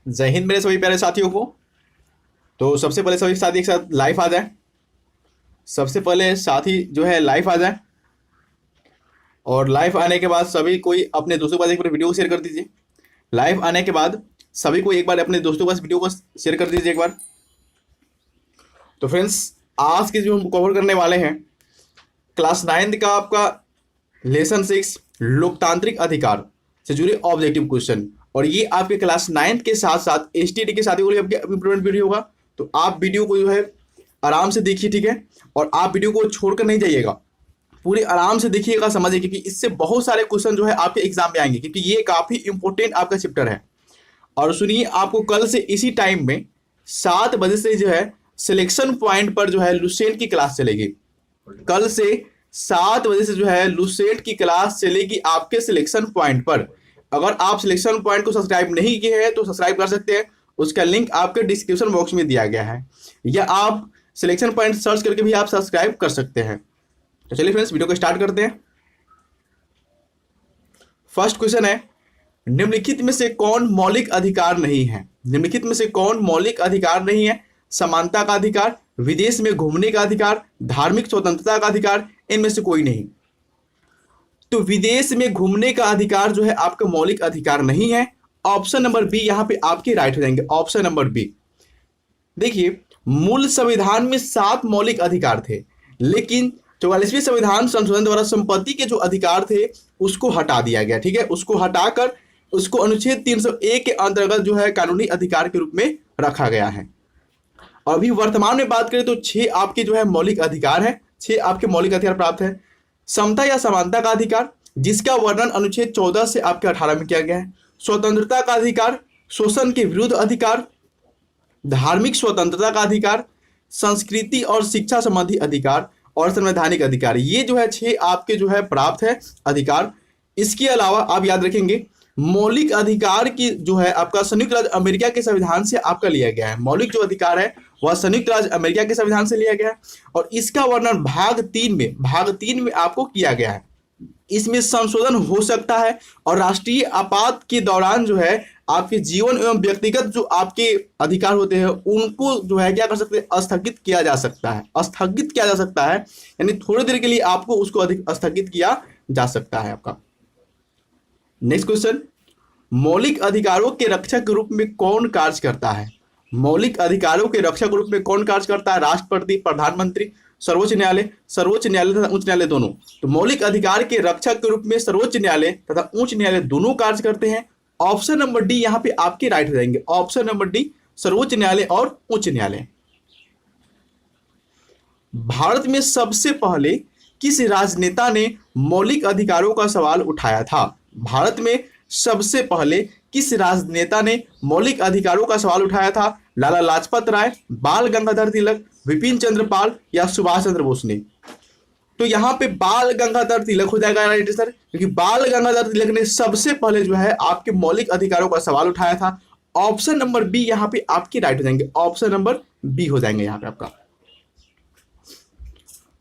जय हिंद मेरे सभी प्यारे साथियों को। तो सबसे पहले सभी साथी एक साथ लाइव आ जाए। सबसे पहले साथी जो है लाइव आ जाए, और लाइव आने के बाद सभी कोई अपने दोस्तों के पास एक बार वीडियो को शेयर कर दीजिए। लाइव आने के बाद सभी को एक बार अपने दोस्तों के पास वीडियो को शेयर कर दीजिए एक बार। तो फ्रेंड्स, आज के जो हम कवर करने वाले हैं क्लास 9 का आपका लेसन 6 लोकतांत्रिक अधिकार से जुड़े ऑब्जेक्टिव क्वेश्चन, और ये आपके क्लास 9 के साथ साथ एसटीडी के साथियों के लिए इम्प्रूवमेंट वीडियो होगा। तो आप वीडियो को जो है आराम से देखिए, ठीक है, और आप वीडियो को छोड़कर नहीं जाइएगा, पूरी आराम से देखिएगा, समझिए, क्योंकि इससे बहुत सारे क्वेश्चन जो है आपके एग्जाम में आएंगे, क्योंकि ये काफी इंपॉर्टेंट आपका चैप्टर है। और सुनिए, आपको कल से इसी टाइम में 7 बजे से जो है सिलेक्शन पॉइंट पर जो है लुसेंट की क्लास चलेगी। कल से 7 बजे से जो है लुसेंट की क्लास चलेगी आपके सिलेक्शन पॉइंट पर। अगर आप सिलेक्शन पॉइंट को सब्सक्राइब नहीं किए हैं तो सब्सक्राइब कर सकते हैं, उसका लिंक आपके डिस्क्रिप्शन बॉक्स में दिया गया है, या आप सिलेक्शन पॉइंट सर्च करके भी आप सब्सक्राइब कर सकते हैं। तो चलिए फ्रेंड्स, वीडियो को स्टार्ट करते हैं। फर्स्ट क्वेश्चन है, निम्नलिखित में से कौन मौलिक अधिकार नहीं है? निम्नलिखित में से कौन मौलिक अधिकार नहीं है? समानता का अधिकार, विदेश में घूमने का अधिकार, धार्मिक स्वतंत्रता का अधिकार, इनमें से कोई नहीं। तो विदेश में घूमने का अधिकार जो है आपका मौलिक अधिकार नहीं है। ऑप्शन नंबर बी यहां पे आपके राइट हो जाएंगे, ऑप्शन नंबर बी। देखिए, मूल संविधान में 7 मौलिक अधिकार थे, लेकिन 44वें संविधान संशोधन द्वारा संपत्ति के जो अधिकार थे उसको हटा दिया गया, ठीक है, उसको हटाकर उसको अनुच्छेद 301 के अंतर्गत जो है कानूनी अधिकार के रूप में रखा गया है। अभी वर्तमान में बात करें तो 6 आपके जो है मौलिक अधिकार है, 6 आपके मौलिक अधिकार प्राप्त है। समता या समानता का अधिकार, जिसका वर्णन अनुच्छेद 14 से आपके 18 में किया गया है। स्वतंत्रता का अधिकार, शोषण के विरुद्ध अधिकार, धार्मिक स्वतंत्रता का अधिकार, संस्कृति और शिक्षा संबंधी अधिकार, और संवैधानिक अधिकार। ये जो है 6 आपके जो है प्राप्त है अधिकार। इसके अलावा आप याद रखेंगे, मौलिक अधिकार की जो है आपका संयुक्त राज्य अमेरिका के संविधान से आपका लिया गया है। मौलिक जो अधिकार है वह संयुक्त राज्य अमेरिका के संविधान से लिया गया है, और इसका वर्णन भाग 3 में आपको किया गया है। इसमें संशोधन हो सकता है, और राष्ट्रीय आपात के दौरान जो है आपके जीवन एवं व्यक्तिगत जो आपके अधिकार होते हैं उनको जो है क्या कर सकते हैं, स्थगित किया जा सकता है, स्थगित किया जा सकता है, यानी थोड़ी देर के लिए आपको उसको स्थगित किया जा सकता है आपका। नेक्स्ट क्वेश्चन, मौलिक अधिकारों के रक्षक के रूप में कौन कार्य करता है? मौलिक अधिकारों के रक्षक के रूप में कौन कार्य करता है? राष्ट्रपति, प्रधानमंत्री, सर्वोच्च न्यायालय तथा उच्च न्यायालय दोनों। तो मौलिक अधिकार के रक्षक के रूप में सर्वोच्च न्यायालय तथा उच्च न्यायालय दोनों कार्य करते हैं। ऑप्शन नंबर डी यहां पे आपके राइट हो जाएंगे, ऑप्शन नंबर डी, सर्वोच्च न्यायालय और उच्च न्यायालय। भारत में सबसे पहले किस राजनेता ने मौलिक अधिकारों का सवाल उठाया था? भारत में सबसे पहले किस राजनेता ने मौलिक अधिकारों का सवाल उठाया था? लाला लाजपत राय, बाल गंगाधर तिलक, विपिन चंद्र पाल, या सुभाष चंद्र बोस ने? तो यहाँ पे बाल गंगाधर तिलक हो जाएगा राइट सर, क्योंकि बाल गंगाधर तिलक ने सबसे पहले जो है आपके मौलिक अधिकारों का सवाल उठाया था। ऑप्शन नंबर बी यहाँ पे आपकी राइट हो जाएंगे, ऑप्शन नंबर बी हो जाएंगे यहाँ पे आपका।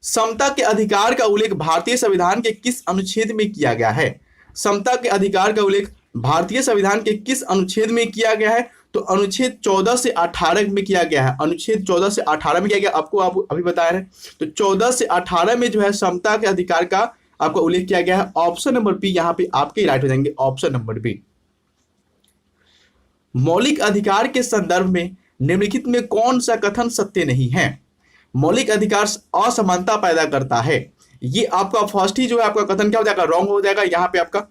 समता के अधिकार का उल्लेख भारतीय संविधान के किस अनुच्छेद में किया गया है? समता के अधिकार का उल्लेख भारतीय संविधान के किस अनुच्छेद में किया गया है? तो अनुच्छेद 14 से 18 में किया गया है, अनुच्छेद 14 से 18 में किया गया, आपको आप अभी बता रहे हैं। तो 14 से 18 में जो है समता के अधिकार का आपका उल्लेख किया गया है। ऑप्शन नंबर बी यहाँ पे आपके राइट हो जाएंगे, ऑप्शन नंबर बी। मौलिक अधिकार के संदर्भ में निम्नलिखित में कौन सा कथन सत्य नहीं है? मौलिक अधिकार असमानता पैदा करता है, ये आपका फर्स्ट ही जो है आपका कथन क्या हो जाएगा, रॉन्ग हो जाएगा यहाँ पे आपका।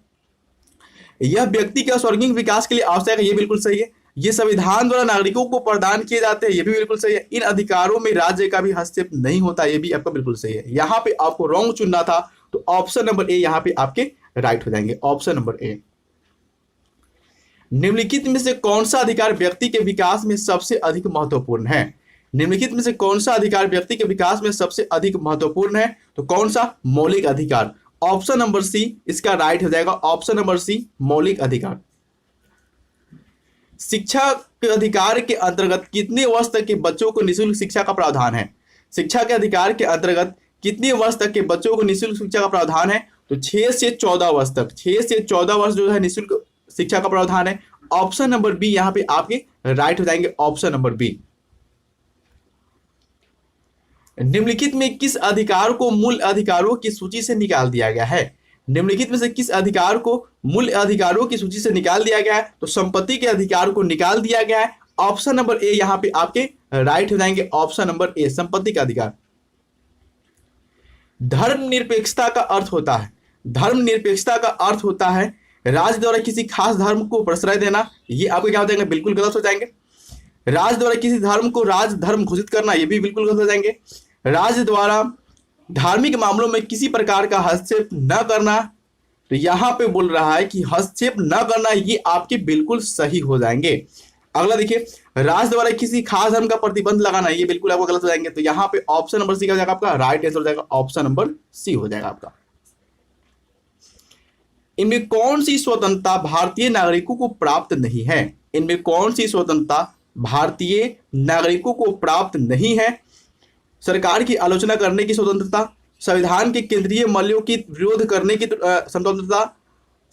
यह व्यक्ति का सर्वांगीण विकास के लिए आवश्यक है, ये बिल्कुल सही है। ये संविधान द्वारा नागरिकों को प्रदान किए जाते हैं, ये भी बिल्कुल सही है। इन अधिकारों में राज्य का भी हस्तक्षेप नहीं होता, ये भी आपका बिल्कुल सही है। यहाँ पे आपको रॉन्ग चुनना था, तो ऑप्शन नंबर ए यहाँ पे आपके राइट हो जाएंगे, ऑप्शन नंबर ए। निम्नलिखित में से कौन सा अधिकार व्यक्ति के विकास में सबसे अधिक महत्वपूर्ण है? निम्नलिखित में से कौन सा अधिकार व्यक्ति के विकास में सबसे अधिक महत्वपूर्ण है? तो कौन सा? मौलिक अधिकार, ऑप्शन नंबर सी इसका राइट हो जाएगा, ऑप्शन नंबर सी, मौलिक अधिकार। शिक्षा के अधिकार के अंतर्गत कितने वर्ष तक के बच्चों को निःशुल्क शिक्षा का प्रावधान है? शिक्षा के अधिकार के अंतर्गत कितने वर्ष तक के बच्चों को निःशुल्क शिक्षा का प्रावधान है? तो 6 से 14 वर्ष तक, 6 से 14 वर्ष जो है निःशुल्क शिक्षा का प्रावधान है। ऑप्शन नंबर बी यहाँ पे आपके राइट हो जाएंगे, ऑप्शन नंबर बी। निम्नलिखित में किस अधिकार को मूल अधिकारों की सूची से निकाल दिया गया है? निम्नलिखित में से किस अधिकार को मूल अधिकारों की सूची से निकाल दिया गया है? तो संपत्ति के अधिकार को निकाल दिया गया है। ऑप्शन नंबर ए यहाँ पे आपके राइट हो जाएंगे, ऑप्शन नंबर ए, संपत्ति का अधिकार। धर्मनिरपेक्षता का अर्थ होता है, धर्मनिरपेक्षता का अर्थ होता है राज्य द्वारा किसी खास धर्म को प्रश्रय देना। ये आपको क्या हो जाएंगे? बिल्कुल गलत हो जाएंगे। राज्य द्वारा किसी धर्म को राज धर्म घोषित करना, ये भी बिल्कुल गलत हो जाएंगे। राज्य द्वारा धार्मिक मामलों में किसी प्रकार का हस्तक्षेप न करना, तो यहां पे बोल रहा है कि हस्तक्षेप न करना, ये आपके बिल्कुल सही हो जाएंगे। अगला देखिए, राज्य द्वारा किसी खास धर्म का प्रतिबंध लगाना, ये बिल्कुल आपको गलत हो जाएंगे। तो यहाँ पे ऑप्शन नंबर सी का हो जाएगा आपका राइट आंसर हो जाएगा, ऑप्शन नंबर सी हो जाएगा आपका। इनमें कौन सी स्वतंत्रता भारतीय नागरिकों को प्राप्त नहीं है? इनमें कौन सी स्वतंत्रता भारतीय नागरिकों को प्राप्त नहीं है? सरकार की आलोचना करने की स्वतंत्रता, संविधान के केंद्रीय मूल्यों की विरोध करने की स्वतंत्रता,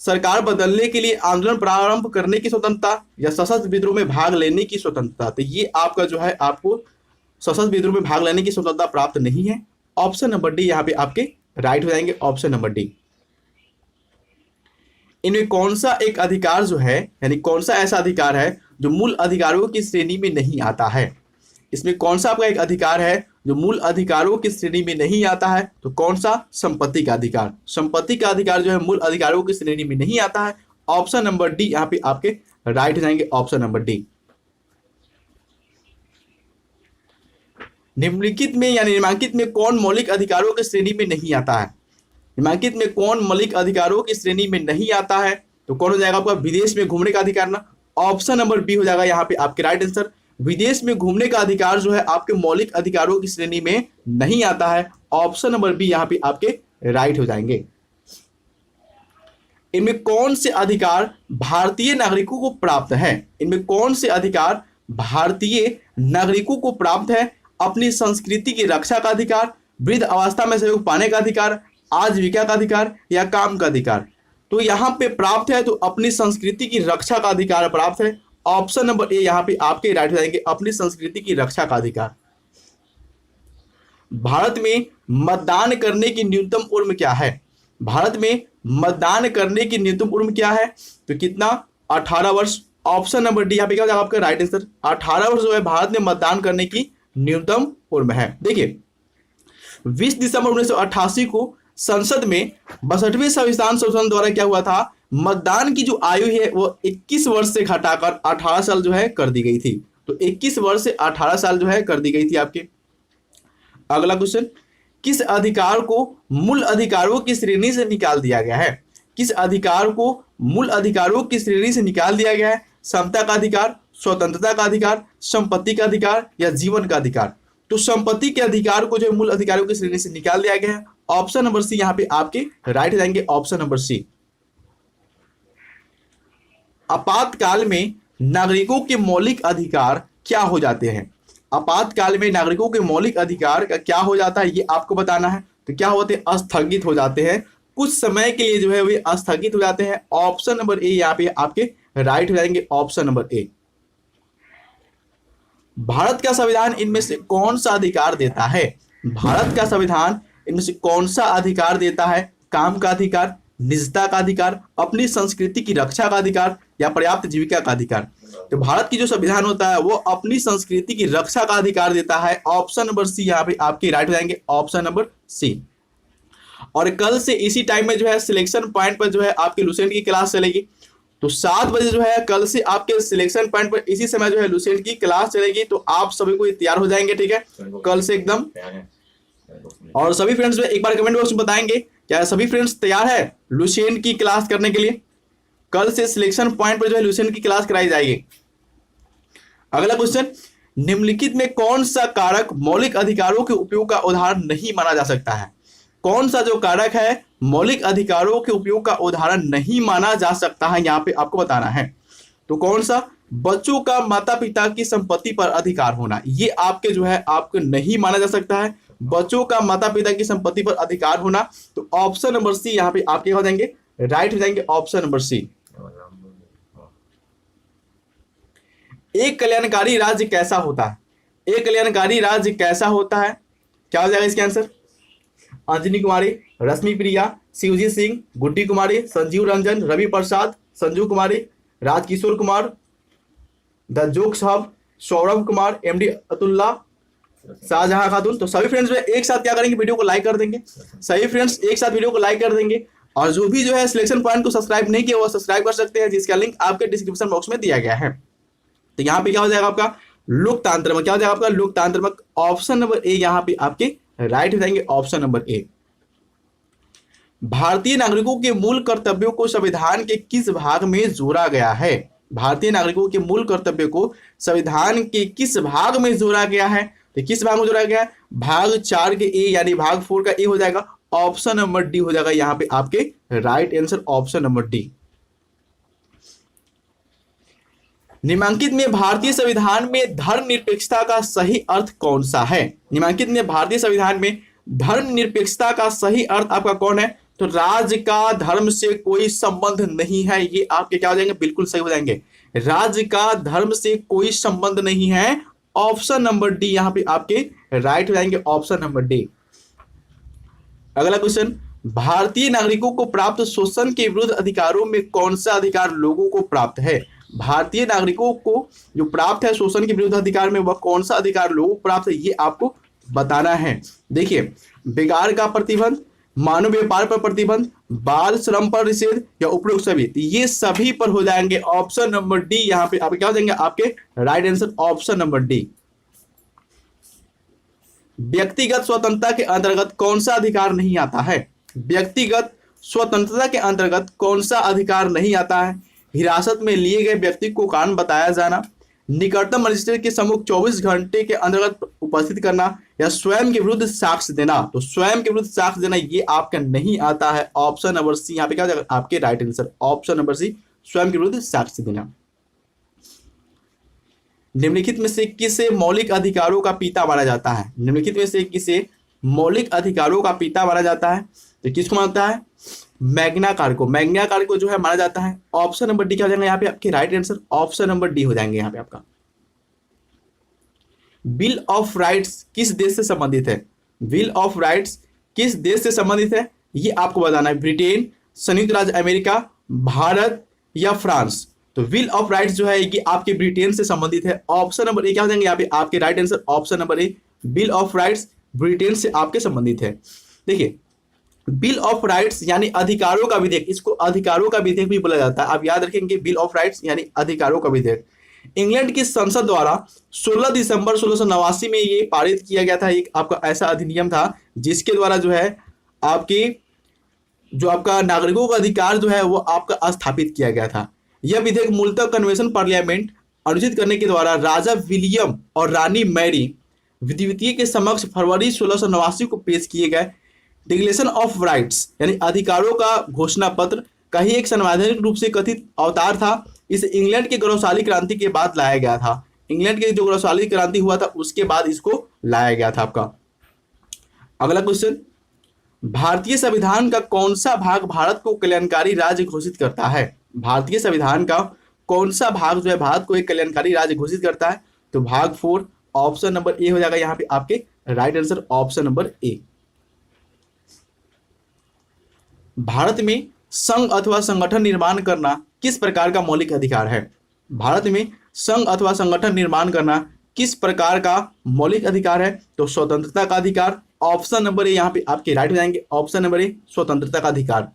सरकार बदलने के लिए आंदोलन प्रारंभ करने की स्वतंत्रता, या सशस्त्र विद्रोह में भाग लेने की स्वतंत्रता। तो ये आपका जो है आपको सशस्त्र विद्रोह में भाग लेने की स्वतंत्रता प्राप्त नहीं है। ऑप्शन नंबर डी यहाँ पे आपके राइट हो जाएंगे, ऑप्शन नंबर डी। इनमें कौन सा एक अधिकार जो है, यानी कौन सा ऐसा अधिकार है जो मूल अधिकारों की श्रेणी में नहीं आता है? इसमें कौन सा आपका एक अधिकार है जो मूल अधिकारों की श्रेणी में नहीं आता है? तो कौन सा? संपत्ति का अधिकार। संपत्ति का अधिकार जो है मूल अधिकारों की श्रेणी में नहीं आता है। ऑप्शन नंबर डी यहाँ पे आपके राइट हो जाएंगे, ऑप्शन नंबर डी। निम्नलिखित में या निम्नांकित में कौन मौलिक अधिकारों की श्रेणी में नहीं आता है? निम्नांकित में कौन मौलिक अधिकारों की श्रेणी में नहीं आता है? तो कौन हो जाएगा आपका? विदेश में घूमने का अधिकार ना, ऑप्शन नंबर बी हो जाएगा यहाँ पे आपके राइट आंसर। विदेश में घूमने का अधिकार जो है आपके मौलिक अधिकारों की श्रेणी में नहीं आता है। ऑप्शन नंबर बी यहाँ पे आपके राइट हो जाएंगे। इनमें कौन से अधिकार भारतीय नागरिकों को प्राप्त है? इनमें कौन से अधिकार भारतीय नागरिकों को प्राप्त है? अपनी संस्कृति की रक्षा का अधिकार, वृद्ध अवस्था में सहयोग पाने का अधिकार, आजीविका का अधिकार, या काम का अधिकार। तो यहाँ पे प्राप्त है तो अपनी संस्कृति की रक्षा का अधिकार प्राप्त है। ऑप्शन नंबर ए यहाँ पे आपके राइट हो जाएंगे, अपनी संस्कृति की रक्षा का अधिकार। भारत में मतदान करने की न्यूनतम उम्र क्या है? भारत में मतदान करने की न्यूनतम उम्र क्या है? तो कितना? 18 वर्ष। ऑप्शन नंबर डी यहाँ पे क्या हो जाएगा आपका राइट आंसर। 18 वर्ष जो है भारत में मतदान करने की न्यूनतम उम्र है। देखिए 20 दिसंबर 1988 को संसद में 62वें संविधान संशोधन द्वारा क्या हुआ था? मतदान की जो आयु है वो 21 वर्ष से घटाकर 18 साल जो है कर दी गई थी। तो 21 वर्ष से 18 साल जो है कर दी गई थी आपके। अगला क्वेश्चन, किस अधिकार को मूल अधिकारों की श्रेणी से निकाल दिया गया है? किस अधिकार को मूल अधिकारों की श्रेणी से निकाल दिया गया है? समता का अधिकार, स्वतंत्रता का अधिकार, संपत्ति का अधिकार, या जीवन का अधिकार। तो संपत्ति के अधिकार को जो मूल अधिकारों की श्रेणी से निकाल दिया गया है। ऑप्शन नंबर सी यहाँ पे आपके राइट हो जाएंगे, ऑप्शन नंबर सी। आपातकाल में नागरिकों के मौलिक अधिकार क्या हो जाते हैं? आपातकाल में नागरिकों के मौलिक अधिकार का क्या हो जाता है ये आपको बताना है। तो क्या होते हैं? स्थगित हो जाते हैं, कुछ समय के लिए जो है वे स्थगित हो जाते हैं। ऑप्शन नंबर ए यहाँ पे आपके राइट हो जाएंगे, ऑप्शन नंबर ए। भारत का संविधान इनमें से कौन सा अधिकार देता है? भारत का संविधान इनमें से कौन सा अधिकार देता है? काम का अधिकार, निजता का अधिकार, अपनी संस्कृति की रक्षा का अधिकार, या पर्याप्त जीविका का अधिकार। तो भारत की जो संविधान होता है वो अपनी संस्कृति की रक्षा का अधिकार देता है। ऑप्शन नंबर सी यहाँ पे आपके राइट हो जाएंगे, ऑप्शन नंबर सी। और कल से इसी टाइम में जो है सिलेक्शन पॉइंट पर जो है आपकी लुसेंट की क्लास चलेगी। तो 7 बजे जो है कल से आपके सिलेक्शन पॉइंट पर इसी समय जो है लुसेंट की क्लास चलेगी। तो आप सभी को तैयार हो जाएंगे, ठीक है, कल से एकदम। और सभी फ्रेंड्स में एक बार कमेंट बॉक्स में बताएंगे क्या सभी फ्रेंड्स तैयार है लुसेंट की क्लास करने के लिए? कल से सिलेक्शन पॉइंट पर जो है लुसेंट की क्लास कराई जाएगी। अगला क्वेश्चन, निम्नलिखित में कौन सा कारक मौलिक अधिकारों के उपयोग का उदाहरण नहीं माना जा सकता है? कौन सा जो कारक है मौलिक अधिकारों के उपयोग का उदाहरण नहीं माना जा सकता है, यहाँ पे आपको बताना है। तो कौन सा? बच्चों का माता पिता की संपत्ति पर अधिकार होना, ये आपके जो है आपको नहीं माना जा सकता है। बच्चों का माता पिता की संपत्ति पर अधिकार होना, तो ऑप्शन नंबर सी यहाँ पे आपके हो जाएंगे, राइट हो जाएंगे, ऑप्शन नंबर सी। एक कल्याणकारी राज्य कैसा होता है? एक कल्याणकारी राज्य कैसा होता है? क्या हो जाएगा इसका answer? Anjani Kumari, Rashmi Priya, Shivji Singh, Guddi Kumari, Sanjeev Ranjan, Ravi Prasad, Sanju Kumari, Rajkishor Kumar, the Jokes Hub, Saurabh Kumar, MD Atulla, Shahjahan Khatoon. तो सभी फ्रेंड्स एक साथ क्या करेंगे, वीडियो को लाइक कर देंगे। सभी फ्रेंड्स एक साथ वीडियो को लाइक कर देंगे, और जो भी जो है सिलेक्शन पॉइंट को सब्सक्राइब नहीं किया वो सब्सक्राइब कर सकते हैं, जिसका लिंक आपके डिस्क्रिप्शन बॉक्स में दिया गया है। तो यहाँ पे क्या हो जाएगा आपका लोकतंत्र में, क्या हो जाएगा आपका लोकतंत्र में ऑप्शन नंबर ए यहाँ पे आपके राइट हो जाएंगे, ऑप्शन नंबर ए। भारतीय नागरिकों के मूल कर्तव्यों को संविधान के किस भाग में जोड़ा गया है? भारतीय नागरिकों के मूल कर्तव्यों को संविधान के किस भाग में जोड़ा गया है? तो किस भाग में जोड़ा गया है? भाग 4 के ए यानी भाग 4 का ए हो जाएगा, ऑप्शन नंबर डी हो जाएगा यहाँ पे आपके right answer, option number D. निम्नलिखित में भारतीय संविधान में धर्मनिरपेक्षता का सही अर्थ कौन सा है? निम्नलिखित में भारतीय संविधान में धर्मनिरपेक्षता का सही अर्थ आपका कौन है? तो राज्य का धर्म से कोई संबंध नहीं है, ये आपके क्या हो जाएंगे, बिल्कुल सही हो जाएंगे। राज्य का धर्म से कोई संबंध नहीं है, ऑप्शन नंबर डी यहाँ पे आपके राइट हो जाएंगे, ऑप्शन नंबर डी। अगला क्वेश्चन, भारतीय नागरिकों को प्राप्त शोषण के विरुद्ध अधिकारों में कौन सा अधिकार लोगों को प्राप्त है? भारतीय नागरिकों को जो प्राप्त है शोषण के विरुद्ध अधिकार में, वह कौन सा अधिकार लोगों को प्राप्त है, ये आपको बताना है। देखिए, बेकार का प्रतिबंध, मानव व्यापार पर प्रतिबंध, बाल श्रम पर निषेध, या उपरोक्त सभी, तो ये सभी पर हो जाएंगे ऑप्शन नंबर डी। यहाँ पे आप क्या हो जाएंगे आपके right answer, option number D. व्यक्तिगत स्वतंत्रता के अंतर्गत कौन सा अधिकार नहीं आता है? व्यक्तिगत स्वतंत्रता के अंतर्गत कौन सा अधिकार नहीं आता है? हिरासत में लिए गए व्यक्ति को कारण बताया जाना, निकटतम मजिस्ट्रेट के सम्मुख 24 घंटे के अंतर्गत उपस्थित करना, या स्वयं के विरुद्ध साक्ष्य देना। तो स्वयं के विरुद्ध साक्ष्य देना ये आपका नहीं आता है, ऑप्शन नंबर सी यहाँ पे क्या हो जाएगा आपके right answer, option number C, स्वयं के विरुद्ध साक्ष्य देना। निम्नलिखित में से किसे मौलिक अधिकारों का पिता माना जाता है? निम्नलिखित में से किसे मौलिक अधिकारों का पिता माना जाता है? तो किसको मानता है? मैग्ना कार्टा को, मैग्ना कार्टा को जो है माना जाता है, ऑप्शन नंबर डी क्या हो जाएगा यहाँ पे आपके right answer, option number D हो जाएंगे यहाँ पे आपका। बिल ऑफ राइट्स किस देश से संबंधित है? बिल ऑफ राइट्स किस देश से संबंधित है, ये आपको बताना है। ब्रिटेन, संयुक्त राज्य अमेरिका, भारत या फ्रांस? तो बिल ऑफ राइट्स जो है ये आपके ब्रिटेन से संबंधित है, ऑप्शन नंबर ए क्या हो जाएंगे यहाँ पे आपके right answer, option number A, bill of rights Britain से आपके संबंधित है। देखिए, बिल ऑफ राइट्स यानी अधिकारों का विधेयक, इसको अधिकारों का विधेयक भी बोला जाता है। आप याद रखेंगे, बिल ऑफ राइट्स यानी अधिकारों का विधेयक। इंग्लैंड की संसद द्वारा 16 दिसंबर 1689 में ये पारित किया गया था। एक आपका ऐसा अधिनियम था जिसके द्वारा जो है आपकी जो आपका नागरिकों का अधिकार जो है वो आपका स्थापित किया गया था। यह विधेयक मूलतः कन्वेंशन पार्लियामेंट अनुचित करने के द्वारा राजा विलियम और रानी मैरी द्वितीय के समक्ष फरवरी 1689 को पेश किए गए। डिक्लेरेशन ऑफ राइट्स यानी अधिकारों का घोषणा पत्र का ही एक संवैधानिक रूप से कथित अवतार था। इसे इंग्लैंड के गौरवशाली क्रांति के बाद लाया गया था। इंग्लैंड के जो गौरवशाली क्रांति हुआ था उसके बाद इसको लाया गया था आपका। अगला क्वेश्चन, भारतीय संविधान का कौन सा भाग भारत को कल्याणकारी राज्य घोषित करता है? भारतीय संविधान का कौन सा भाग जो है भारत को एक कल्याणकारी राज्य घोषित करता है? तो भाग 4, ऑप्शन नंबर ए हो जाएगा यहाँ पे आपके right answer, option number A. Bharat में संघ अथवा संगठन निर्माण करना किस प्रकार का मौलिक अधिकार है? भारत में संघ अथवा संगठन निर्माण करना किस प्रकार का मौलिक अधिकार है? तो स्वतंत्रता का अधिकार, ऑप्शन नंबर ए यहाँ पे आपके राइट हो जाएंगे, ऑप्शन नंबर ए, स्वतंत्रता का अधिकार।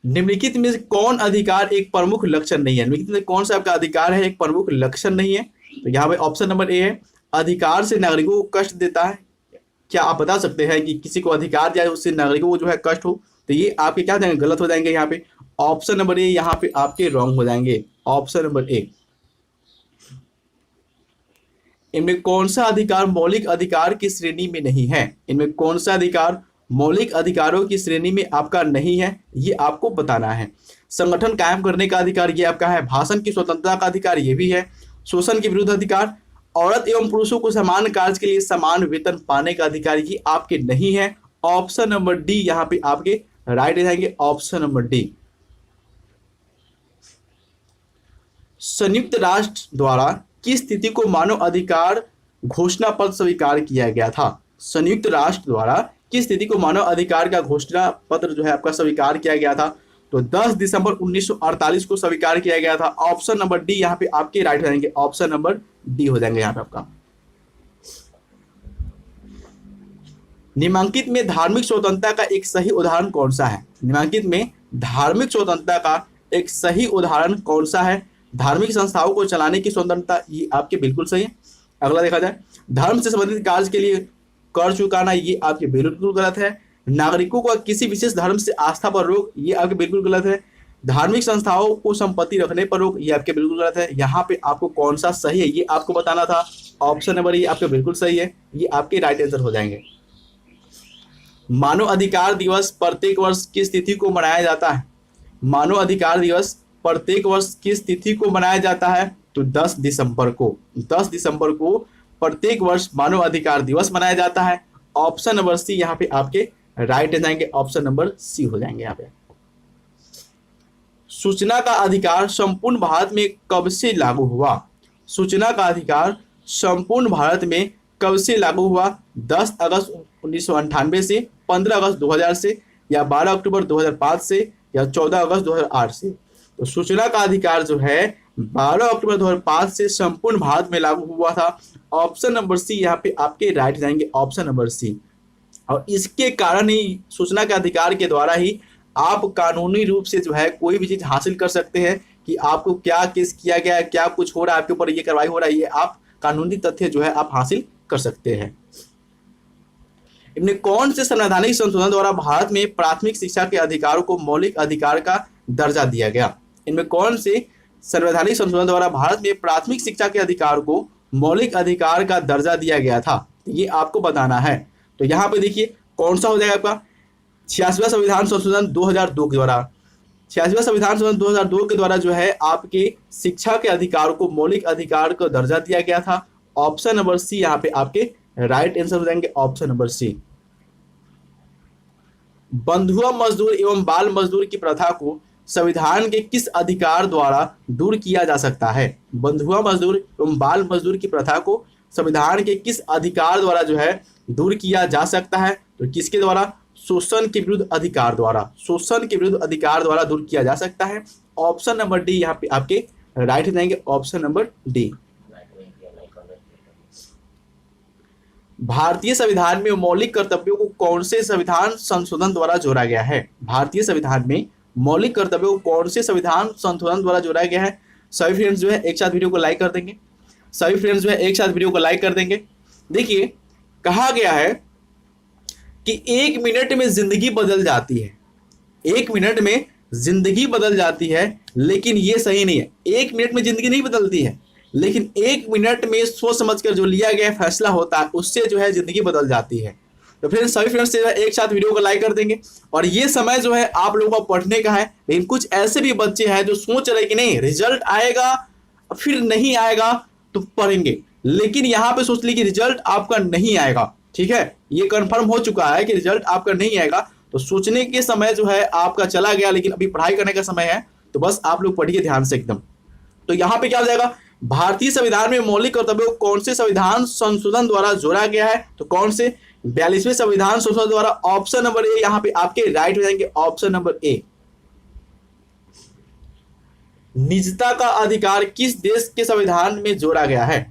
निम्नलिखित में से कौन अधिकार एक प्रमुख लक्षण नहीं है? निम्नलिखित में कौन सा आपका अधिकार है एक प्रमुख लक्षण नहीं है? तो यहाँ पे ऑप्शन नंबर ए है, अधिकार से नागरिकों को कष्ट देता है। क्या आप बता सकते हैं कि किसी को अधिकार दिया है उससे नागरिकों को जो है कष्ट हो? तो ये आपके क्या जाएंगे, गलत हो जाएंगे यहाँ पे, ऑप्शन नंबर ए यहाँ पे आपके रॉन्ग हो जाएंगे, ऑप्शन नंबर ए। इनमें कौन सा अधिकार मौलिक अधिकार की श्रेणी में नहीं है? इनमें कौन सा अधिकार मौलिक अधिकारों की श्रेणी में आपका नहीं है, ये आपको बताना है। संगठन कायम करने का अधिकार ये आपका है। भाषण की स्वतंत्रता का अधिकार ये भी है। शोषण के विरुद्ध अधिकार, औरत एवं पुरुषों को समान कार्य के लिए समान वेतन पाने का अधिकार ये आपके नहीं है, ऑप्शन नंबर डी यहाँ पे आपके राइट जाएंगे, ऑप्शन नंबर डी। संयुक्त राष्ट्र द्वारा किस स्थिति को मानव अधिकार घोषणा पत्र स्वीकार किया गया था? संयुक्त राष्ट्र द्वारा किस स्थिति को मानव अधिकार का घोषणा पत्र जो है आपका स्वीकार किया गया था? तो 10 दिसंबर 1948 को स्वीकार किया गया था। ऑप्शन नंबर डी यहाँ पे आपके राइट हो जाएंगे, ऑप्शन नंबर डी हो जाएंगे यहाँ पे आपका। निम्नलिखित में धार्मिक स्वतंत्रता का एक सही उदाहरण कौन सा है? निम्नलिखित में धार्मिक स्वतंत्रता का एक सही उदाहरण कौन सा है? धार्मिक संस्थाओं को चलाने की स्वतंत्रता, ये आपके बिल्कुल सही है। अगला देखा जाए, धर्म से संबंधित कार्य के लिए कर चुकाना, ये आपके बिल्कुल गलत है। नागरिकों को किसी विशेष धर्म से आस्था पर रोक, ये आपके बिल्कुल गलत है। धार्मिक संस्थाओं को संपत्ति रखने पर रोक, ये आपके बिल्कुल गलत है। यहाँ पे आपको कौन सा सही है ये आपको बताना था। ऑप्शन नंबर ये आपके बिल्कुल सही है, ये आपके राइट आंसर हो जाएंगे। मानव अधिकार दिवस प्रत्येक वर्ष किस तिथि को मनाया जाता है? मानव अधिकार दिवस प्रत्येक वर्ष किस तिथि को मनाया जाता है? तो 10 दिसंबर को। 10 दिसंबर को प्रत्येक वर्ष मानव अधिकार दिवस मनाया जाता है। ऑप्शन नंबर सी यहाँ पे आपके राइट हो जाएंगे, ऑप्शन नंबर सी हो जाएंगे यहाँ पे। सूचना का अधिकार संपूर्ण भारत में कब से लागू हुआ? सूचना का अधिकार संपूर्ण भारत में कब से लागू हुआ? 10 अगस्त 1998 से, 15 अगस्त 2000 से, या 12 अक्टूबर 2005 से, या 14 अगस्त 2008 से। तो सूचना का अधिकार जो है 12 अक्टूबर 2005 से संपूर्ण भारत में लागू हुआ था। ऑप्शन नंबर सी यहाँ पे आपके राइट जाएंगे, ऑप्शन नंबर सी। और इसके कारण ही सूचना के अधिकार के द्वारा ही आप कानूनी रूप से जो है कोई भी चीज हासिल कर सकते हैं कि आपको क्या केस किया गया है, क्या कुछ हो रहा है, आपके ऊपर ये कार्रवाई हो रहा है, ये आप कानूनी तथ्य जो है आप हासिल कर सकते हैं। इनमें कौन से संवैधानिक संशोधन द्वारा भारत में प्राथमिक शिक्षा के अधिकारों को मौलिक अधिकार का दर्जा दिया गया? इनमें कौन से संवैधानिक संशोधन द्वारा भारत में प्राथमिक शिक्षा के अधिकार को मौलिक अधिकार का दर्जा दिया गया था? ये आपको बताना है। तो यहाँ पे देखिए कौन सा हो जाएगा आपका 86वां संविधान संशोधन 2002 के द्वारा। 86वां संविधान संशोधन 2002 के द्वारा जो है आपके शिक्षा के अधिकार को मौलिक अधिकार का दर्जा दिया गया था। ऑप्शन नंबर सी यहाँ पे आपके राइट आंसर हो जाएंगे, ऑप्शन नंबर सी। बंधुआ मजदूर एवं बाल मजदूर की प्रथा को संविधान के किस अधिकार द्वारा दूर किया जा सकता है? बंधुआ मजदूर एवं बाल मजदूर की प्रथा को संविधान के किस अधिकार द्वारा जो है दूर किया जा सकता है? तो किसके द्वारा? शोषण के विरुद्ध अधिकार द्वारा। शोषण के विरुद्ध अधिकार द्वारा दूर किया जा सकता है। ऑप्शन नंबर डी यहाँ पे आपके राइट हो जाएंगे, ऑप्शन नंबर डी। भारतीय संविधान में मौलिक कर्तव्यों को कौन से संविधान संशोधन द्वारा जोड़ा गया है? भारतीय संविधान में मौलिक कर्तव्यों को कौन से संविधान संशोधन द्वारा जोड़ा गया है? सभी फ्रेंड्स जो है एक साथ वीडियो को लाइक कर देंगे। सभी फ्रेंड्स जो है एक साथ वीडियो को लाइक कर देंगे। देखिए कहा गया है कि 1 मिनट में जिंदगी बदल जाती है। 1 मिनट में जिंदगी बदल जाती है, लेकिन ये सही नहीं है। 1 मिनट में जिंदगी नहीं बदलती है, लेकिन 1 मिनट में सोच समझकर जो लिया गया फैसला होता है उससे जो है जिंदगी बदल जाती है। तो फ्रेंड्स सभी फ्रेंड्स जो है एक साथ वीडियो को लाइक कर देंगे। और ये समय जो है आप लोगों को पढ़ने का है, लेकिन कुछ ऐसे भी बच्चे हैं जो सोच रहे कि नहीं रिजल्ट आएगा फिर नहीं आएगा तो पढ़ेंगे, लेकिन यहाँ पे सोच ली कि रिजल्ट आपका नहीं आएगा। ठीक है, ये कंफर्म हो चुका है कि रिजल्ट आपका नहीं आएगा, तो सोचने के समय जो है आपका चला गया, लेकिन अभी पढ़ाई करने का समय है। तो बस आप लोग पढ़िए ध्यान से एकदम। तो यहाँ पे क्या हो जाएगा? भारतीय संविधान में मौलिक कर्तव्यों को कौन से संविधान संशोधन द्वारा जोड़ा गया है? तो कौन से? 42वें संविधान संशोधन द्वारा। ऑप्शन नंबर ए यहाँ पे आपके राइट हो जाएंगे, ऑप्शन नंबर ए। निजता का अधिकार किस देश के संविधान में जोड़ा गया है?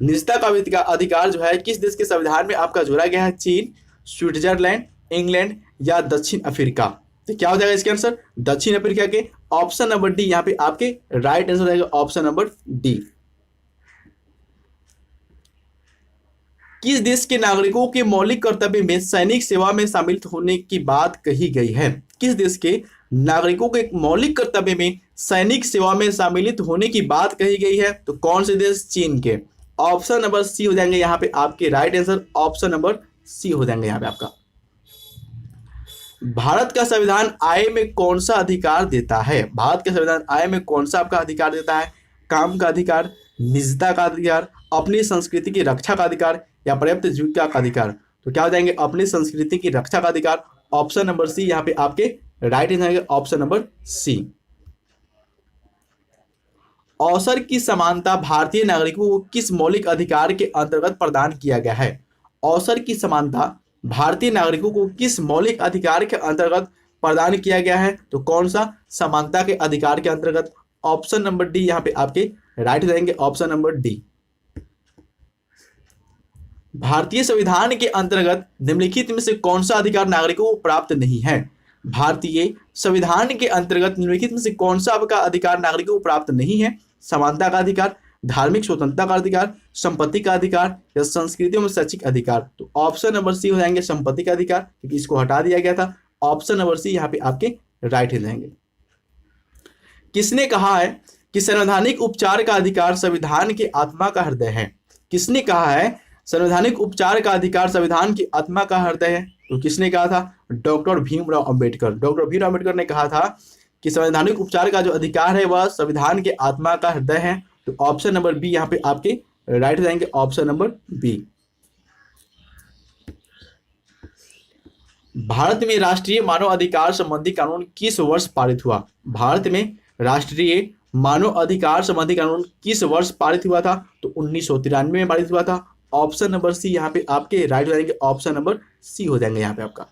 निजता का अधिकार जो है किस देश के संविधान में आपका जोड़ा गया है? चीन, स्विट्जरलैंड, इंग्लैंड या दक्षिण अफ्रीका? तो क्या हो जाएगा इसके आंसर? दक्षिण अफ्रीका के। ऑप्शन नंबर डी यहाँ पे आपके राइट आंसर रहेगा, ऑप्शन नंबर डी। किस देश के नागरिकों के मौलिक कर्तव्य में सैनिक सेवा में शामिल होने की बात कही गई है? किस देश के नागरिकों के मौलिक कर्तव्य में सैनिक सेवा में शामिलित होने की बात कही गई है? तो कौन से देश? चीन के। ऑप्शन नंबर सी हो जाएंगे यहाँ पे आपके right answer, option number C हो जाएंगे यहाँ पे आपका। भारत का संविधान आय में कौन सा अधिकार देता है? भारत का संविधान आय में कौन सा आपका अधिकार देता है? काम का अधिकार, निजता का अधिकार, अपनी संस्कृति की रक्षा का अधिकार या पर्याप्त जीविका का अधिकार? तो क्या हो जाएंगे? अपनी संस्कृति की रक्षा का अधिकार। ऑप्शन नंबर सी यहाँ पे आपके right answer, option number C. अवसर की समानता भारतीय नागरिकों को किस मौलिक अधिकार के अंतर्गत प्रदान किया गया है? अवसर की समानता भारतीय नागरिकों को किस मौलिक अधिकार के अंतर्गत प्रदान किया गया है? तो कौन सा? समानता के अधिकार के अंतर्गत। ऑप्शन नंबर डी यहाँ पे आपके राइट हो जाएंगे, ऑप्शन नंबर डी। भारतीय संविधान के अंतर्गत निम्नलिखित में से कौन सा अधिकार नागरिकों को प्राप्त नहीं है? भारतीय संविधान के अंतर्गत निम्नलिखित में से कौन सा आपका अधिकार नागरिकों को प्राप्त नहीं है? समानता का अधिकार, धार्मिक स्वतंत्रता का अधिकार, संपत्ति का अधिकार या संस्कृति एवं शैक्षिक अधिकार। तो ऑप्शन नंबर सी हो जाएंगे संपत्ति का अधिकार, क्योंकि इसको हटा दिया गया था। ऑप्शन नंबर सी यहाँ पे आपके राइट हो जाएंगे। किसने कहा है कि संवैधानिक उपचार का अधिकार संविधान की आत्मा का हृदय है? किसने कहा है संवैधानिक उपचार का अधिकार संविधान की आत्मा का हृदय है? तो किसने कहा था? डॉक्टर भीमराव अंबेडकर। डॉक्टर भीमराव अंबेडकर ने कहा था कि संवैधानिक उपचार का जो अधिकार है वह संविधान के आत्मा का हृदय है। तो ऑप्शन नंबर बी यहाँ पे आपके राइट हो जाएंगे, ऑप्शन नंबर बी। भारत में राष्ट्रीय मानव अधिकार संबंधी कानून किस वर्ष पारित हुआ? भारत में राष्ट्रीय मानव अधिकार संबंधी कानून किस वर्ष पारित हुआ था? तो 1993 में पारित हुआ था। ऑप्शन नंबर सी यहाँ पे आपके राइट हो जाएंगे, ऑप्शन नंबर सी हो जाएंगे यहाँ पे आपका।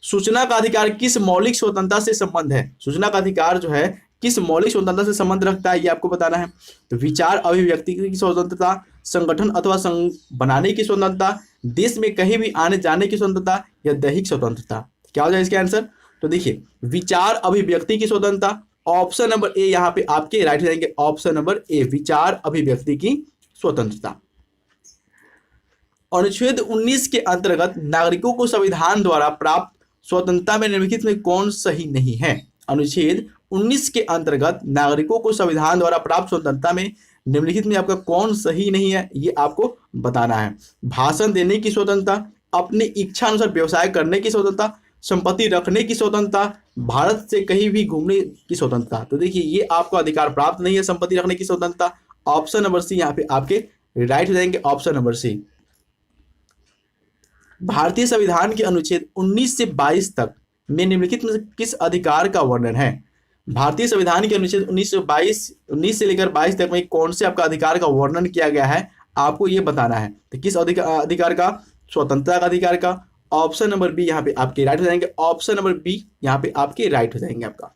सूचना का अधिकार किस मौलिक स्वतंत्रता से संबंध है? सूचना का अधिकार जो है किस मौलिक स्वतंत्रता से संबंध रखता है, ये आपको बताना है। तो विचार अभिव्यक्ति की स्वतंत्रता, संगठन अथवा संघ बनाने की स्वतंत्रता, देश में कहीं भी आने जाने की स्वतंत्रता या दैहिक स्वतंत्रता। क्या हो जाए इसका आंसर? तो देखिए विचार अभिव्यक्ति की स्वतंत्रता, ऑप्शन नंबर ए यहाँ पे आपके राइट हो जाएंगे, ऑप्शन नंबर ए विचार अभिव्यक्ति की स्वतंत्रता। अनुच्छेद 19 के अंतर्गत नागरिकों को संविधान द्वारा प्राप्त स्वतंत्रता में निम्नलिखित में कौन सही नहीं है? अनुच्छेद 19 के अंतर्गत नागरिकों को संविधान द्वारा प्राप्त स्वतंत्रता में निम्नलिखित में आपका कौन सही नहीं है, ये आपको बताना है। भाषण देने की स्वतंत्रता, अपनी इच्छा अनुसार व्यवसाय करने की स्वतंत्रता, संपत्ति रखने की स्वतंत्रता, भारत से कहीं भी घूमने की स्वतंत्रता। तो देखिए ये आपको अधिकार प्राप्त नहीं है, संपत्ति रखने की स्वतंत्रता। ऑप्शन नंबर सी यहाँ पे आपके राइट हो जाएंगे, ऑप्शन नंबर सी। भारतीय संविधान के अनुच्छेद 19 से 22 तक में निम्नलिखित में किस अधिकार का वर्णन है? भारतीय संविधान के अनुच्छेद 19 से लेकर 22 तक में कौन से आपका अधिकार का वर्णन किया गया है, आपको ये बताना है। तो किस अधिकार का? स्वतंत्रता का अधिकार का। ऑप्शन नंबर बी यहाँ पे आपके राइट हो जाएंगे, ऑप्शन नंबर बी यहाँ पे आपके राइट हो जाएंगे आपका।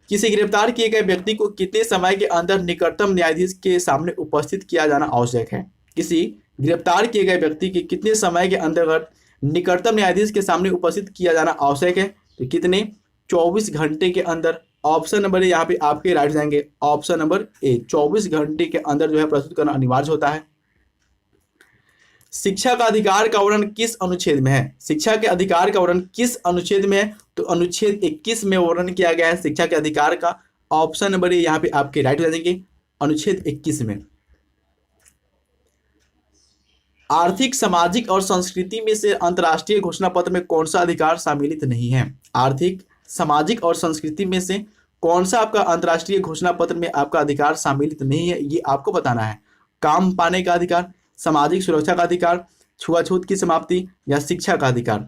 किसी गिरफ्तार किए गए व्यक्ति को कितने समय के अंदर निकटतम न्यायाधीश के सामने उपस्थित किया जाना आवश्यक है? किसी गिरफ्तार किए गए व्यक्ति के कितने समय के अंतर्गत निकटतम न्यायाधीश के सामने उपस्थित किया जाना आवश्यक है? तो कितने? 24 घंटे के अंदर। ऑप्शन नंबर ए यहाँ पे आपके राइट जाएंगे, ऑप्शन नंबर ए 24 घंटे के अंदर जो है प्रस्तुत करना अनिवार्य होता है। शिक्षा का अधिकार का वर्णन किस अनुच्छेद में है? शिक्षा के अधिकार का वर्णन किस अनुच्छेद में है? तो अनुच्छेद 21 में वर्णन किया गया है शिक्षा के अधिकार का। ऑप्शन नंबर ए यहाँ पे आपके राइट हो जाएंगे, अनुच्छेद 21 में। आर्थिक, सामाजिक और संस्कृति में से अंतर्राष्ट्रीय घोषणा पत्र में कौन सा अधिकार सम्मिलित नहीं है? आर्थिक, सामाजिक और संस्कृति में से कौन सा आपका अंतर्राष्ट्रीय घोषणा पत्र में आपका अधिकार सम्मिलित नहीं है, ये आपको बताना है। काम पाने का अधिकार, सामाजिक सुरक्षा का अधिकार, छुआछूत की समाप्ति या शिक्षा का अधिकार।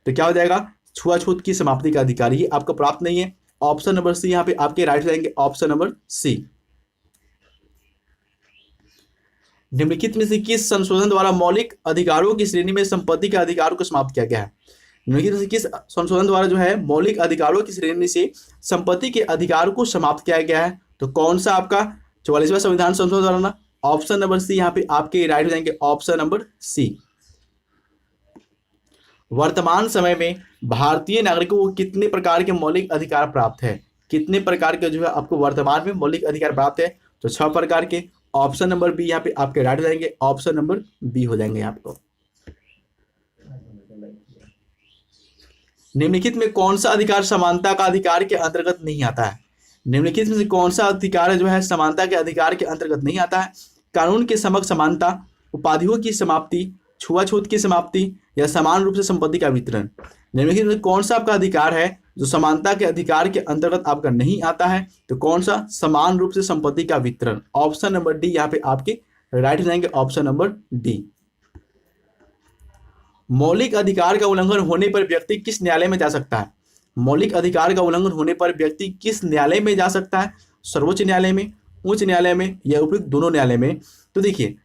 तो क्या हो जाएगा? छुआछूत की समाप्ति का अधिकार, ये आपको प्राप्त नहीं है। ऑप्शन नंबर सी यहाँ पे आपके राइट जाएंगे, ऑप्शन नंबर सी। निम्नलिखित में से किस संशोधन द्वारा मौलिक अधिकारों की श्रेणी में संपत्ति के अधिकार को समाप्त किया गया है? निम्नलिखित में से किस संशोधन द्वारा जो है मौलिक अधिकारों की श्रेणी से संपत्ति के अधिकार को समाप्त किया गया है? तो कौन सा आपका 44वां संविधान संशोधन द्वारा? ऑप्शन नंबर सी यहाँ पे आपके राइट हो जाएंगे, ऑप्शन नंबर सी। वर्तमान समय में भारतीय नागरिकों को कितने प्रकार के मौलिक अधिकार प्राप्त है? कितने प्रकार के जो है आपको वर्तमान में मौलिक अधिकार प्राप्त है? तो 6 प्रकार के। ऑप्शन नंबर बी यहाँ पे आपके राइट हो जाएंगे, ऑप्शन नंबर बी हो जाएंगे आपको। निम्नलिखित में कौन सा अधिकार समानता का अधिकार के अंतर्गत नहीं आता है? निम्नलिखित में से कौन सा अधिकार है जो है समानता के अधिकार के अंतर्गत नहीं आता है? कानून के समक्ष समानता, उपाधियों की समाप्ति, छुआछूत की समाप्ति या समान रूप से संपत्ति का वितरण। निम्नलिखित में कौन सा आपका अधिकार है जो समानता के अधिकार के अंतर्गत आपका नहीं आता है? तो कौन सा? समान रूप से संपत्ति का वितरण। ऑप्शन नंबर डी यहाँ पे आपके राइट हो जाएंगे, ऑप्शन नंबर डी। मौलिक अधिकार का उल्लंघन होने पर व्यक्ति किस न्यायालय में जा सकता है? मौलिक अधिकार का उल्लंघन होने पर व्यक्ति किस न्यायालय में जा सकता है? सर्वोच्च न्यायालय में, उच्च न्यायालय में या उपयुक्त दोनों न्यायालय में? तो देखिए,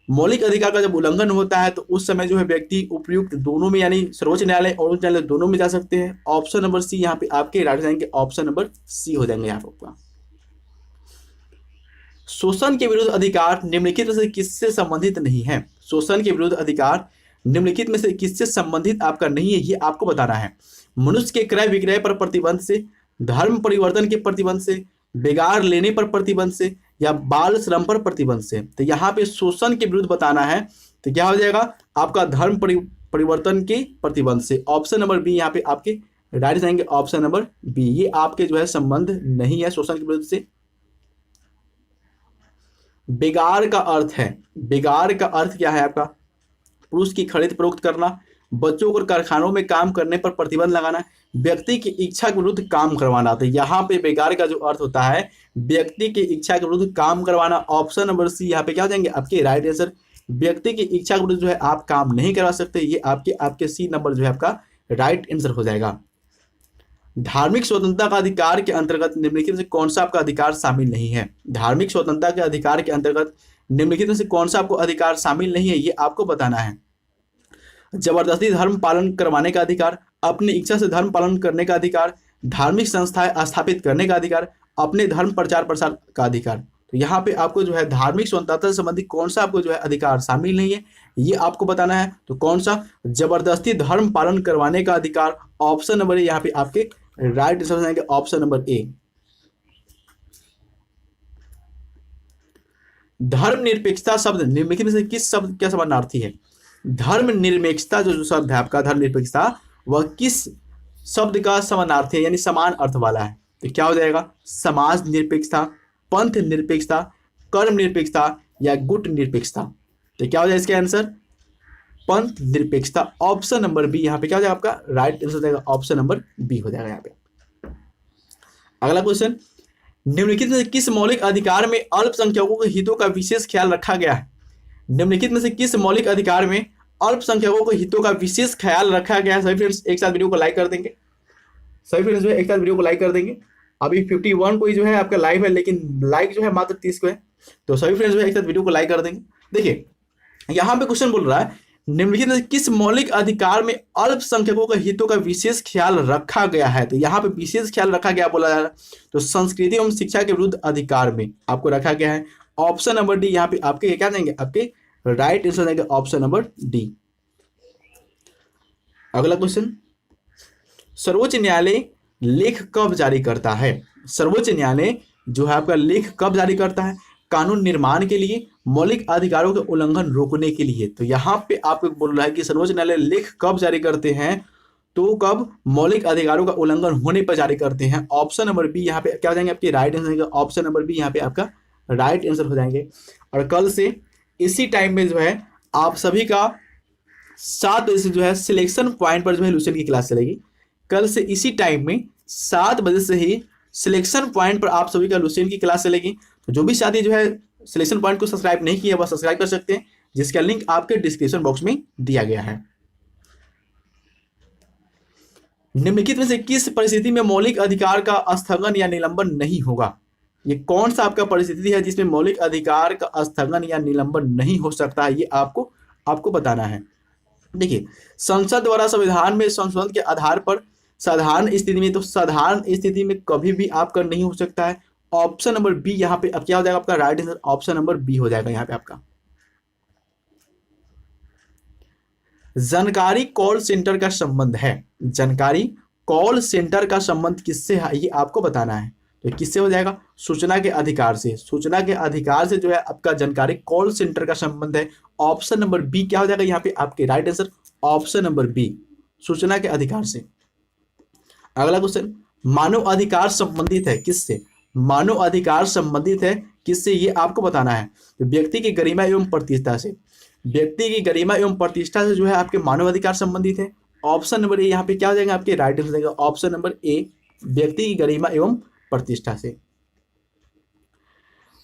मौलिक अधिकार का जब उल्लंघन होता है तो उस समय जो है व्यक्ति उपयुक्त दोनों में यानी सर्वोच्च न्यायालय और उच्च न्यायालय दोनों में जा सकते हैं। ऑप्शन नंबर सी यहाँ पे आपके राइट जाएंगे, ऑप्शन नंबर सी हो जाएंगे यहाँ पे आपका। शोषण के विरुद्ध अधिकार निम्नलिखित में से किससे संबंधित नहीं है? शोषण के विरुद्ध अधिकार निम्नलिखित में से किससे संबंधित आपका नहीं है, ये आपको बताना है। मनुष्य के क्रय विक्रय पर प्रतिबंध से, धर्म परिवर्तन के प्रतिबंध से, बेगार लेने पर प्रतिबंध से या बाल श्रम पर प्रतिबंध से। तो यहाँ पे शोषण के विरुद्ध बताना है तो क्या हो जाएगा आपका धर्म परिवर्तन के प्रतिबंध से। ऑप्शन नंबर बी यहाँ पे आपके राइट जाएंगे, ऑप्शन नंबर बी। ये आपके जो है संबंध नहीं है शोषण के विरुद्ध से। बेगार का अर्थ है, बेगार का अर्थ क्या है आपका? पुरुष की खरीद फरोख्त करना, बच्चों को कारखानों में काम करने पर प्रतिबंध लगाना, व्यक्ति की इच्छा के विरुद्ध काम करवाना। तो यहाँ पे बेगार का जो अर्थ होता है व्यक्ति की इच्छा के विरुद्ध काम करवाना। ऑप्शन नंबर सी यहाँ पे क्या हो जाएंगे आपके राइट आंसर। व्यक्ति की इच्छा के विरुद्ध जो है आप काम नहीं करवा सकते, ये आपके सी नंबर जो है आपका राइट आंसर हो जाएगा। धार्मिक स्वतंत्रता का अधिकार के अंतर्गत निम्नलिखित में से कौन सा आपका अधिकार शामिल नहीं है? धार्मिक स्वतंत्रता के अधिकार के अंतर्गत निम्नलिखित में से कौन सा आपको अधिकार शामिल नहीं है, ये आपको बताना है। जबरदस्ती धर्म पालन करवाने का अधिकार, अपनी इच्छा से धर्म पालन करने का अधिकार, धार्मिक संस्थाएं स्थापित करने का अधिकार, अपने धर्म प्रचार प्रसार का अधिकार। तो यहाँ पे आपको जो है धार्मिक स्वतंत्रता से संबंधित कौन सा आपको जो है अधिकार शामिल नहीं है, ये आपको बताना है। तो कौन सा? जबरदस्ती धर्म पालन करवाने का अधिकार। ऑप्शन नंबर ए यहाँ पे आपके राइट आंसर हो जाएंगे, ऑप्शन नंबर ए। धर्मनिरपेक्षता शब्द निम्नलिखित में से किस शब्द क्या समानार्थी है? धर्मनिरपेक्षता जो शब्द है आपका धर्मनिरपेक्षता, वह किस शब्द का समानार्थी है यानी समान अर्थ वाला है? तो क्या हो जाएगा? समाज निरपेक्षता, पंथ निरपेक्षता, कर्म निरपेक्षता या गुट निरपेक्षता। तो क्या हो जाएगा इसका आंसर? पंथ निरपेक्षता। ऑप्शन नंबर बी यहाँ पे क्या हो जाएगा आपका राइट आंसर हो जाएगा, ऑप्शन नंबर बी हो जाएगा यहाँ पे। अगला क्वेश्चन, निम्नलिखित में से किस मौलिक अधिकार में अल्पसंख्यकों के हितों का विशेष ख्याल रखा गया है? निम्नलिखित में से किस मौलिक अधिकार में अल्पसंख्यकों के हितों का विशेष ख्याल रखा गया है? सभी फ्रेंड्स एक साथ वीडियो को लाइक कर देंगे, सभी फ्रेंड्स जो है एक साथ वीडियो को लाइक कर देंगे। अभी 51 कोई जो है आपका लाइव है, लेकिन लाइक जो है मात्र 30 को है, तो सभी फ्रेंड्स जो है एक साथ वीडियो को लाइक कर देंगे। देखिए यहाँ पे क्वेश्चन बोल रहा है निम्नलिखित में किस मौलिक अधिकार में अल्पसंख्यकों के हितों का विशेष ख्याल रखा गया है? तो यहाँ पे विशेष ख्याल रखा गया बोला जा रहा है, तो संस्कृति एवं शिक्षा के विरुद्ध अधिकार में आपको रखा गया है। ऑप्शन नंबर डी यहाँ पे आपके क्या देंगे, आपके राइट आंसर देंगे, ऑप्शन नंबर डी। अगला क्वेश्चन, सर्वोच्च न्यायालय लेख कब जारी करता है? सर्वोच्च न्यायालय जो है आपका लेख कब जारी करता है? कानून निर्माण के लिए, मौलिक अधिकारों के उल्लंघन रोकने के लिए। तो यहाँ पे आपको बोल रहा है कि सर्वोच्च न्यायालय लेख कब जारी करते हैं? तो कब मौलिक अधिकारों का उल्लंघन होने पर जारी करते हैं। ऑप्शन नंबर बी यहाँ पे क्या हो जाएंगे आपके right answer, option number B यहाँ पे आपका राइट आंसर हो जाएंगे। और कल से इसी टाइम में जो है आप सभी का 7 बजे से जो है सिलेक्शन पॉइंट पर जो है लुसेंट की क्लास चलेगी। कल से इसी टाइम में 7 बजे से ही सिलेक्शन पॉइंट पर आप सभी का लुसेंट की क्लास चलेगी। तो जो भी साथी जो है सिलेक्शन पॉइंट को सब्सक्राइब नहीं किया वह सब्सक्राइब कर सकते हैं, जिसका लिंक आपके डिस्क्रिप्शन बॉक्स में दिया गया है। निम्नलिखित में से किस परिस्थिति में मौलिक अधिकार का स्थगन या निलंबन नहीं होगा? ये कौन सा आपका परिस्थिति है जिसमें मौलिक अधिकार का स्थगन या निलंबन नहीं हो सकता है, ये आपको बताना है। देखिए संसद द्वारा संविधान में संशोधन के आधार पर साधारण स्थिति में, तो साधारण स्थिति में कभी भी आपका नहीं हो सकता है। ऑप्शन नंबर बी यहाँ पे अब क्या हो जाएगा आपका right answer, option number B हो जाएगा यहाँ पे आपका। जानकारी कॉल सेंटर का संबंध है, जानकारी कॉल सेंटर का संबंध किससे है ये आपको बताना है। तो किससे हो जाएगा? सूचना के अधिकार से। सूचना के अधिकार से जो है आपका जानकारी कॉल सेंटर का संबंध है। ऑप्शन नंबर बी क्या हो जाएगा यहाँ पे आपके right answer, option number B सूचना के अधिकार से। अगला क्वेश्चन, मानव अधिकार संबंधित है किससे? मानव अधिकार संबंधित है किससे ये आपको बताना है। तो व्यक्ति की गरिमा एवं प्रतिष्ठा से। व्यक्ति की गरिमा एवं प्रतिष्ठा से जो है आपके मानव अधिकार संबंधित है। ऑप्शन नंबर ए यहाँ पे क्या हो जाएगा आपके राइट आंसर देगा, ऑप्शन नंबर ए व्यक्ति की गरिमा एवं प्रतिष्ठा से।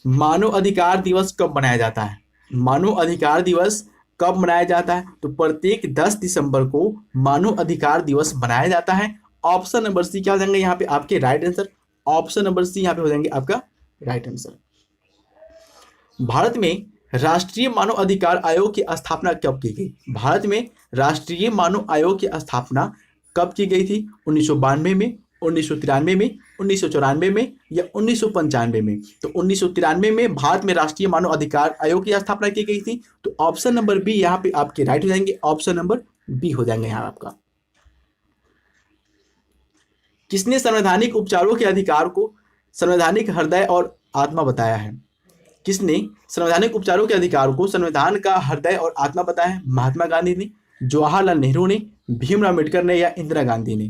मानव अधिकार दिवस कब मनाया जाता है? मानव अधिकार दिवस कब मनाया जाता है? तो प्रत्येक 10 दिसंबर को मानव अधिकार दिवस मनाया जाता है। ऑप्शन नंबर सी क्या हो जाएंगे यहाँ पे आपके right answer, option number C यहाँ पे हो जाएंगे आपका राइट आंसर। भारत में राष्ट्रीय मानव अधिकार आयोग की स्थापना कब की गई? भारत में राष्ट्रीय मानव आयोग की स्थापना कब की गई थी? 1992 में, 1993 में, 1994 में या 1995 में? तो 1993 में भारत में राष्ट्रीय मानव अधिकार आयोग की स्थापना की गई थी। तो ऑप्शन नंबर बी यहाँ पे आपके राइट हो जाएंगे, ऑप्शन नंबर बी हो जाएंगे यहाँ आपका। किसने संवैधानिक उपचारों के अधिकार को संवैधानिक हृदय और आत्मा बताया है? किसने संवैधानिक उपचारों के अधिकार को संविधान का हृदय और आत्मा बताया है? महात्मा गांधी ने, जवाहरलाल नेहरू ने, भीमराव अम्बेडकर ने या इंदिरा गांधी ने?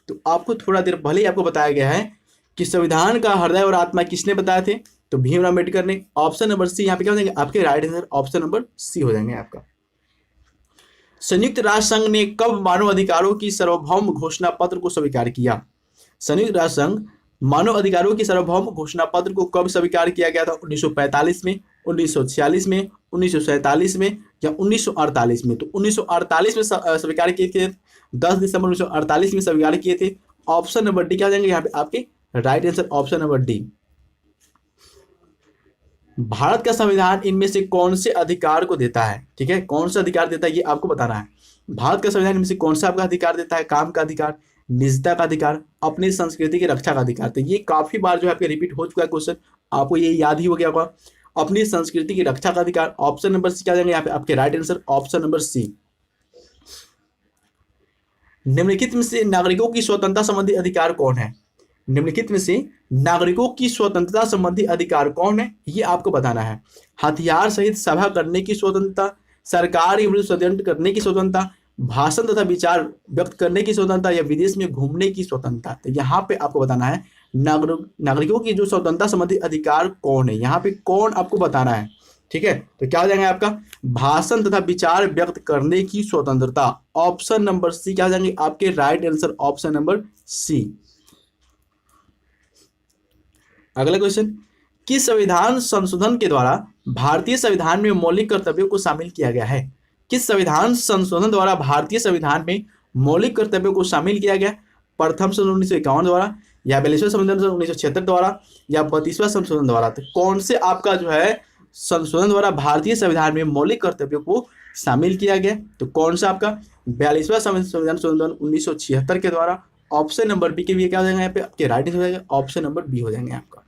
तो आपको थोड़ा देर पहले ही आपको बताया गया है कि संविधान का हृदय और आत्मा किसने बताए थे? तो भीमराव अम्बेडकर ने। ऑप्शन नंबर सी यहाँ पे क्या हो जाएंगे आपके right answer, option number C हो जाएंगे आपका। संयुक्त राष्ट्र संघ ने कब मानव अधिकारों की सार्वभौम घोषणा पत्र को स्वीकार किया? संयुक्त राष्ट्र संघ मानव अधिकारों की सार्वभौम घोषणा पत्र को कब स्वीकार किया गया था? 1945 में, 1946 में, 1947 में या 1948 में? तो 1948 में स्वीकार किए थे, 10 दिसंबर 1948 में स्वीकार किए थे। ऑप्शन नंबर डी क्या हो जाएंगे यहाँ पे आपके right answer, option number D. Bharat का संविधान इनमें से कौन से अधिकार को देता है? ठीक है, कौन सा अधिकार देता है ये आपको बताना है। भारत का संविधान इनमें से कौन सा आपका अधिकार देता है? काम का अधिकार, निजता का अधिकार, अपनी संस्कृति की रक्षा का अधिकार। तो ये काफी बार जो है आपके रिपीट हो चुका है क्वेश्चन, आपको ये याद ही हो गया होगा। अपनी संस्कृति की रक्षा का अधिकार, ऑप्शन नंबर सी क्या जाएंगे यहाँ पे आपके right answer, option number C. निम्नलिखित में से नागरिकों की स्वतंत्रता संबंधी अधिकार कौन है? निम्नलिखित में से नागरिकों की स्वतंत्रता संबंधी अधिकार कौन है ये आपको बताना है। हथियार सहित सभा करने की स्वतंत्रता, सरकार के विरुद्ध षड्यंत्र करने की स्वतंत्रता, भाषण तथा विचार व्यक्त करने की स्वतंत्रता या विदेश में घूमने की स्वतंत्रता। तो यहाँ पे आपको बताना है नागरिकों की जो स्वतंत्रता संबंधी अधिकार कौन है, यहाँ पे कौन आपको बताना है। ठीक है, तो क्या हो जाएगा आपका भाषण तथा विचार व्यक्त करने की स्वतंत्रता, ऑप्शन नंबर सी क्या हो जाएंगे आपके right answer, option number C. अगला क्वेश्चन, किस संविधान संशोधन के द्वारा भारतीय संविधान में मौलिक कर्तव्यों को शामिल किया गया है? किस संविधान संशोधन द्वारा भारतीय संविधान में मौलिक कर्तव्यों को शामिल किया गया? प्रथम संशोधन 1951 द्वारा या 42वां संशोधन 1976 द्वारा या 32वां संशोधन द्वारा? तो कौन से आपका जो है संशोधन द्वारा भारतीय संविधान में मौलिक कर्तव्यों को शामिल किया गया? तो कौन सा आपका 42वां संविधान संशोधन 1976 के द्वारा, ऑप्शन नंबर बी के भी क्या हो जाएगा यहाँ पे आपके राइट हो जाएगा, ऑप्शन नंबर बी हो जाएंगे आपका।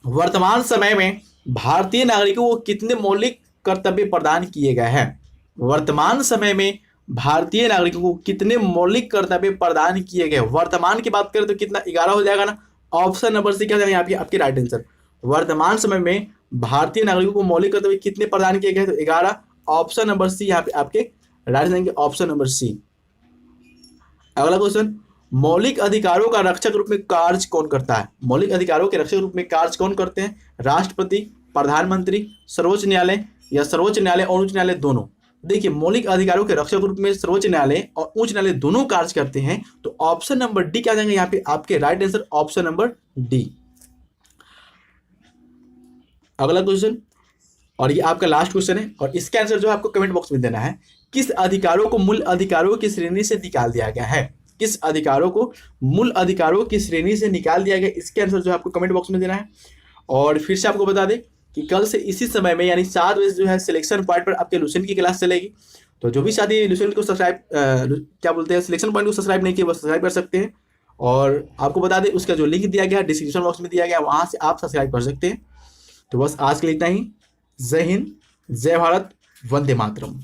वर्तमान समय में भारतीय नागरिकों को कितने मौलिक कर्तव्य प्रदान किए गए हैं? वर्तमान समय में भारतीय नागरिकों को कितने मौलिक कर्तव्य प्रदान किए गए? वर्तमान की बात करें तो कितना 11 हो जाएगा ना, ऑप्शन नंबर सी क्या हो जाएगा यहाँ पे आपके राइट आंसर। वर्तमान समय में भारतीय नागरिकों को मौलिक कर्तव्य कितने प्रदान किए गए? तो 11, ऑप्शन नंबर सी यहाँ पे आपके राइट देंगे, ऑप्शन नंबर सी। अगला क्वेश्चन, मौलिक अधिकारों का रक्षक रूप में कार्य कौन करता है? मौलिक अधिकारों के रक्षक रूप में कार्य कौन करते हैं? राष्ट्रपति, प्रधानमंत्री, सर्वोच्च न्यायालय या सर्वोच्च न्यायालय और उच्च न्यायालय दोनों? देखिए, मौलिक अधिकारों के रक्षक रूप में सर्वोच्च न्यायालय और उच्च न्यायालय दोनों कार्य करते हैं। तो ऑप्शन नंबर डी क्या जाएंगे यहाँ पे आपके right answer, option number D. अगला क्वेश्चन, और ये आपका लास्ट क्वेश्चन है और इसका आंसर जो है आपको कमेंट बॉक्स में देना है। किस अधिकारों को मूल अधिकारों की श्रेणी से निकाल दिया गया है? किस अधिकारों को मूल अधिकारों की श्रेणी से निकाल दिया गया, इसके आंसर जो है आपको कमेंट बॉक्स में देना है। और फिर से आपको बता दें कि कल से इसी समय में यानी 7 बजे जो है सिलेक्शन पॉइंट पर आपके लुसेंट की क्लास चलेगी। तो जो भी साथी लुसेंट को सब्सक्राइब क्या बोलते हैं सिलेक्शन पॉइंट को सब्सक्राइब नहीं किया वो सब्सक्राइब कर सकते हैं। और आपको बता दें उसका जो लिंक दिया गया है डिस्क्रिप्शन बॉक्स में दिया गया, वहाँ से आप सब्सक्राइब कर सकते हैं। तो बस आज के लिए इतना ही। जय हिंद, जय भारत, वंदे मातरम।